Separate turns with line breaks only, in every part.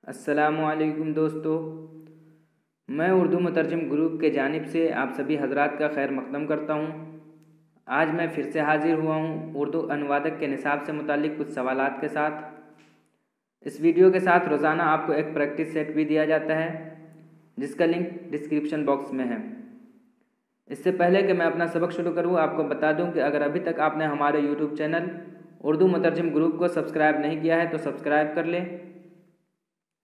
अस्सलामुअलैकुम दोस्तों, मैं उर्दू मुतरजम ग्रुप के जानिब से आप सभी हजरात का खैर मक़दम करता हूँ। आज मैं फिर से हाज़िर हुआ हूँ उर्दू अनुवादक के निसाब से मुताल्लिक़ कुछ सवालात के साथ। इस वीडियो के साथ रोज़ाना आपको एक प्रैक्टिस सेट भी दिया जाता है, जिसका लिंक डिस्क्रिप्शन बॉक्स में है। इससे पहले कि मैं अपना सबक शुरू करूँ, आपको बता दूँ कि अगर अभी तक आपने हमारे यूट्यूब चैनल उर्दू मुतरजम ग्रुप को सब्सक्राइब नहीं किया है तो सब्सक्राइब कर लें।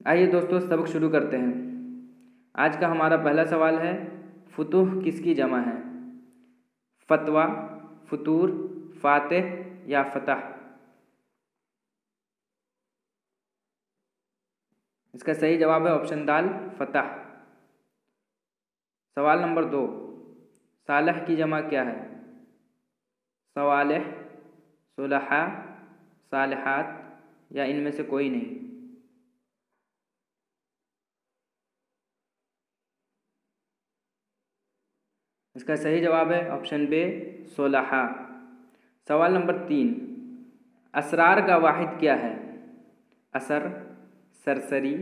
आइए दोस्तों, सबक शुरू करते हैं। आज का हमारा पहला सवाल है, फुतूह किसकी जमा है? फतवा, फतूर, फातिह या फतह? इसका सही जवाब है ऑप्शन दाल, फतह। सवाल नंबर 2, सालह की जमा क्या है? सवालिह, सुलहा, सालिहात या इनमें से कोई नहीं? इसका सही जवाब है ऑप्शन बे, सोलहा। सवाल नंबर 3, असरार का वाहिद क्या है? असर, सरसरी,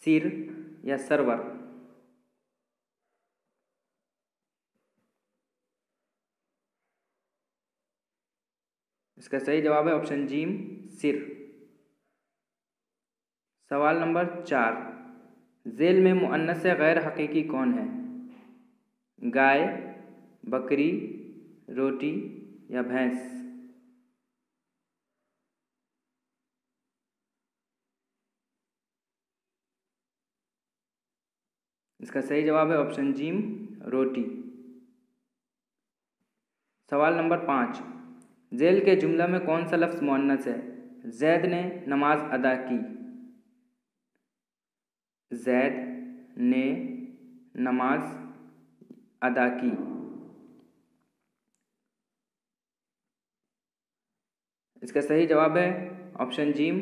सिर या सरवर? इसका सही जवाब है ऑप्शन जीम, सिर। सवाल नंबर 4, झेल में मुअन्नस गैर हकीकी कौन है? गाय, बकरी, रोटी या भैंस? इसका सही जवाब है ऑप्शन जीम, रोटी। सवाल नंबर 5, झेल के जुमला में कौन सा लफ्ज़ मुअन्नस है? जैद ने नमाज अदा की। जैद ने नमाज अदा की। इसका सही जवाब है ऑप्शन जीम,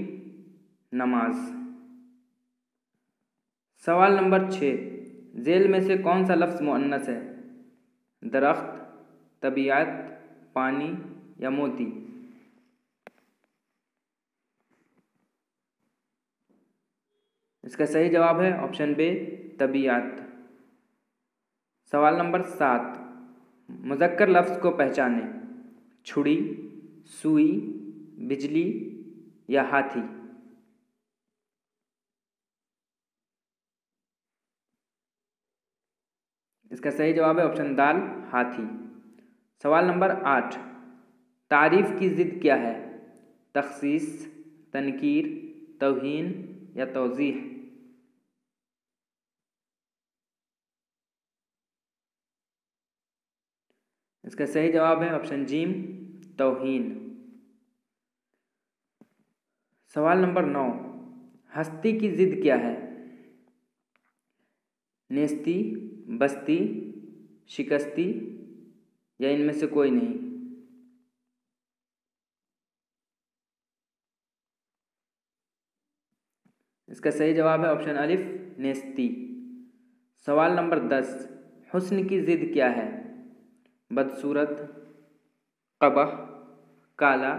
नमाज। सवाल नंबर 6, झेल में से कौन सा लफ्ज़ मुअन्नस है? दरख्त, तबीयत, पानी या मोती? इसका सही जवाब है ऑप्शन बे, तबीयत। सवाल नंबर 7, मुज़क्कर लफ्ज़ को पहचाने। छुरी, सुई, बिजली या हाथी? इसका सही जवाब है ऑप्शन दाल, हाथी। सवाल नंबर 8, तारीफ़ की ज़िद क्या है? तख़सीस, तनकीर, तौहीन या तौज़ीह? इसका सही जवाब है ऑप्शन जीम, तौहीन। सवाल नंबर 9, हस्ती की ज़िद क्या है? नेस्ती, बस्ती, शिकस्ती या इनमें से कोई नहीं? इसका सही जवाब है ऑप्शन अलिफ, नेस्ती। सवाल नंबर 10, हुस्न की ज़िद क्या है? बदसूरत, कबह, काला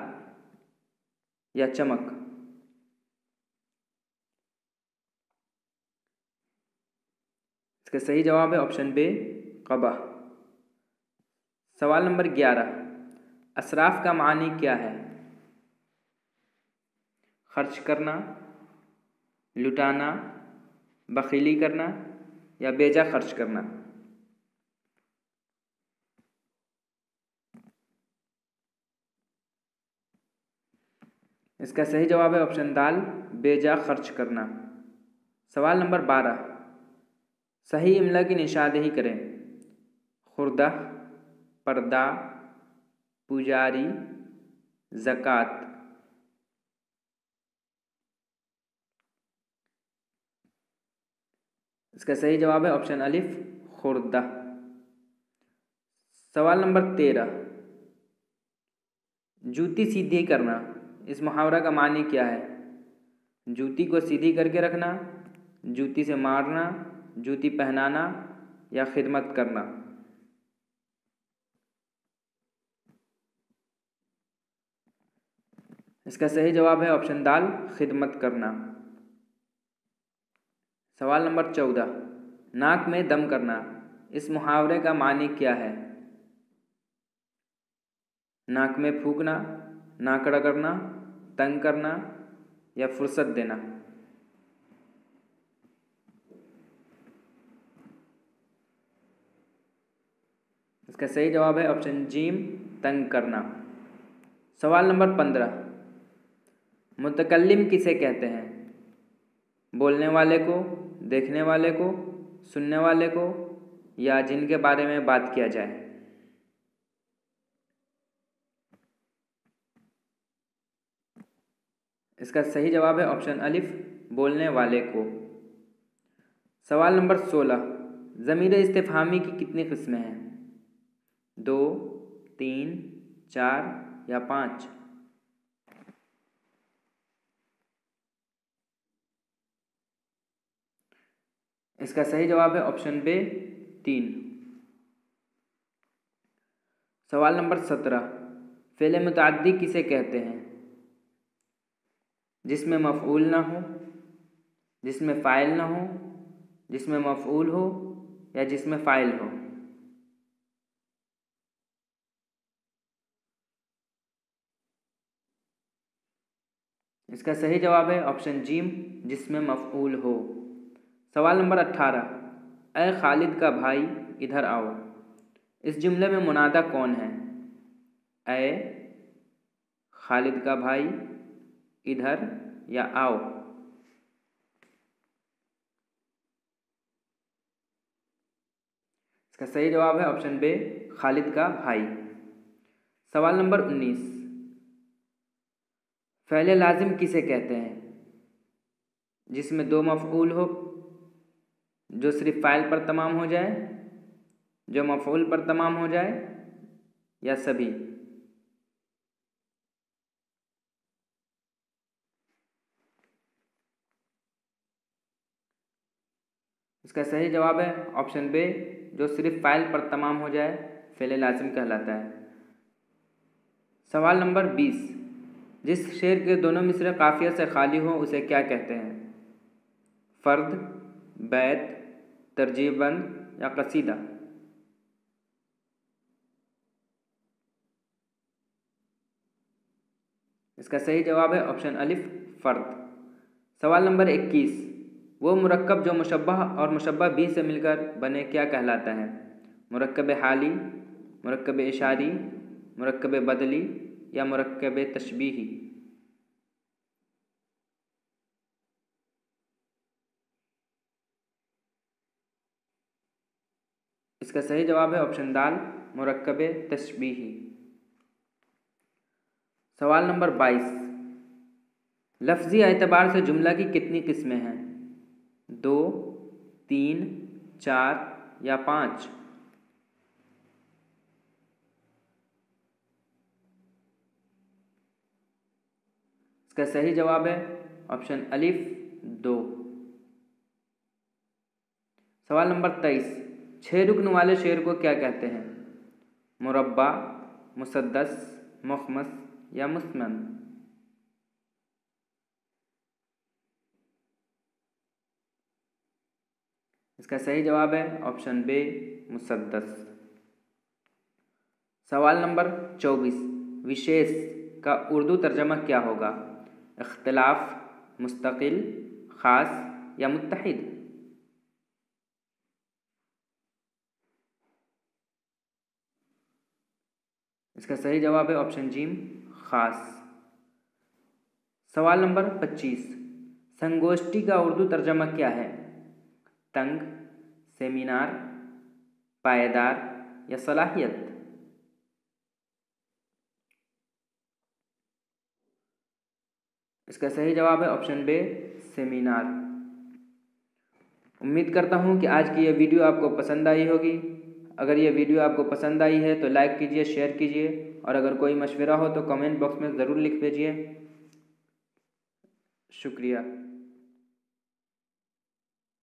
या चमक? इसका सही जवाब है ऑप्शन बे, कबह। सवाल नंबर 11, असराफ का मानी क्या है? खर्च करना, लुटाना, बखीली करना या बेजा खर्च करना? इसका सही जवाब है ऑप्शन दाल, बेजा खर्च करना। सवाल नंबर 12, सही इमला की निशानदेही करें। खुर्दा, पर्दा, पुजारी, ज़कात? इसका सही जवाब है ऑप्शन अलिफ, खुर्दा। सवाल नंबर 13, जूती सीधी करना, इस मुहावरा का मानी क्या है? जूती को सीधी करके रखना, जूती से मारना, जूती पहनाना या खिदमत करना? इसका सही जवाब है ऑप्शन दाल, खिदमत करना। सवाल नंबर 14, नाक में दम करना, इस मुहावरे का मानी क्या है? नाक में फूंकना, नाक रगड़ना, तंग करना या फुर्सत देना। इसका सही जवाब है ऑप्शन जीम, तंग करना। सवाल नंबर 15, मुतकल्लिम किसे कहते हैं? बोलने वाले को, देखने वाले को, सुनने वाले को या जिनके बारे में बात किया जाए। इसका सही जवाब है ऑप्शन अलिफ, बोलने वाले को। सवाल नंबर 16, ज़मीर इस्तिफ़हामी की कितनी किस्में हैं? 2, 3, 4 या 5। इसका सही जवाब है ऑप्शन बी, 3। सवाल नंबर 17, फ़ेल मुतअद्दी किसे कहते हैं? जिसमें मफ़ऊल ना हो, जिसमें फ़ाइल ना हो, जिसमें मफ़ऊल हो या जिसमें फ़ाइल हो। इसका सही जवाब है ऑप्शन जीम, जिसमें मफ़ऊल हो। सवाल नंबर 18, ऐ खालिद का भाई इधर आओ, इस जुमले में मुनादा कौन है? ऐ खालिद का भाई इधर या आओ। इसका सही जवाब है ऑप्शन बी, खालिद का भाई। सवाल नंबर 19, फ़ेल लाजिम किसे कहते हैं? जिसमें 2 मफ़ऊल हो, जो सिर्फ फ़ाइल पर तमाम हो जाए, जो मफ़ऊल पर तमाम हो जाए या सभी। इसका सही जवाब है ऑप्शन बी, जो सिर्फ फ़ाइल पर तमाम हो जाए फ़ेल लाजिम कहलाता है। सवाल नंबर 20, जिस शेर के दोनों मिसरे काफ़िया से खाली हो उसे क्या कहते हैं? फ़र्द, बैत, तरजीबंद या कसीदा। इसका सही जवाब है ऑप्शन अलिफ, फ़र्द। सवाल नंबर 21, वो मुरक्कब जो मुशब्बह और मुशब्बह बी से मिलकर बने क्या कहलाता है? मुरक्कब हाली, मुरक्कब इशारी, मुरक्कब बदली या मुरक्कब तशबीही। इसका सही जवाब है ऑप्शन दाल, मुरक्कब तशबीही। सवाल नंबर 22, लफ्ज़ी एतबार से जुमला की कितनी किस्में हैं? 2, 3, 4 या 5। इसका सही जवाब है ऑप्शन अलिफ, 2। सवाल नंबर 23, 6 रुकन वाले शेर को क्या कहते हैं? मुरब्बा, मुसद्दस, मुखमस या मुस्मन। इसका सही जवाब है ऑप्शन बी, मुसद्दस। सवाल नंबर 24, विशेष का उर्दू तर्जमा क्या होगा? इख्तिलाफ, मुस्तकिल, ख़ास या मुत्तहिद। इसका सही जवाब है ऑप्शन जीम, ख़ास। सवाल नंबर 25, संगोष्ठी का उर्दू तर्जमा क्या है? तंग, सेमिनार, पायदार या सलाहियत। इसका सही जवाब है ऑप्शन बी, सेमिनार। उम्मीद करता हूँ कि आज की यह वीडियो आपको पसंद आई होगी। अगर यह वीडियो आपको पसंद आई है तो लाइक कीजिए, शेयर कीजिए और अगर कोई मशवरा हो तो कमेंट बॉक्स में ज़रूर लिख भेजिए। शुक्रिया।